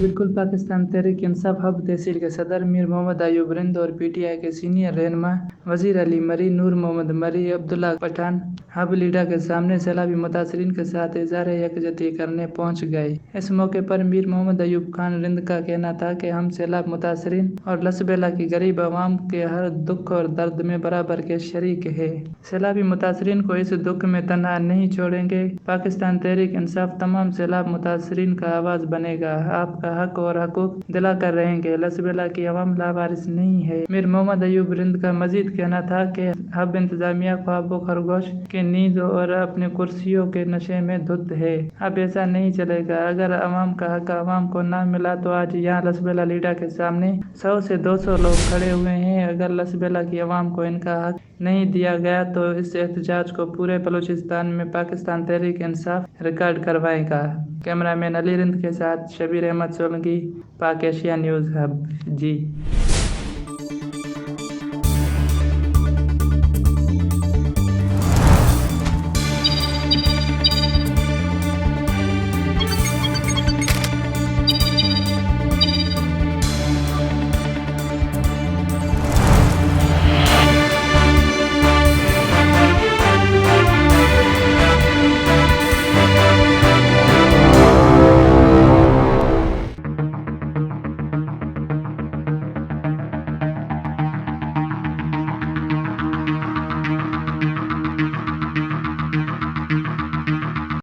बिल्कुल। पाकिस्तान तहरीक इंसाफ हब तहसील के सदर मीर मोहम्मद अयूब रिंद और पीटीआई के सीनियर रहनुमा वजीर अली मरी, नूर मोहम्मद मरी, अब्दुल्ला पठान हब लीडर के सामने सैलाबी मुतासरीन के साथ इज़हार यकजहती करने पहुंच गए। इस मौके पर मीर मोहम्मद अयूब खान रिंद का कहना था कि हम सैलाब मुतासरीन और लसबेला की गरीब आवाम के हर दुख और दर्द में बराबर के शरीक है। सैलाबी मुतासरीन को इस दुख में तन्हा नहीं छोड़ेंगे। पाकिस्तान तहरीक इंसाफ तमाम सैलाब मुतासरीन का आवाज़ बनेगा। आपका हक और हकूक दिला कर रहेंगे। लसबेला की आवाम लावारिस नहीं है। मीर मोहम्मद अयूब रिंद का मजीद कहना था कि हब इंतजामिया ख्वाबो खरगोश की नींद और अपने कुर्सियों के नशे में धुत है। अब ऐसा नहीं चलेगा। अगर अवाम का हक अवाम को ना मिला तो आज यहाँ लसबेला लीडर के सामने 100 से 200 लोग खड़े हुए हैं। अगर लसबेला की आवाम को इनका हक नहीं दिया गया तो इस एहतजाज को पूरे बलूचिस्तान में पाकिस्तान तहरीक इंसाफ रिकॉर्ड करवाएगा। कैमरामैन अली रिंद के साथ शबीर अहमद सोलंकी, पाक एशिया न्यूज़ हब। जी।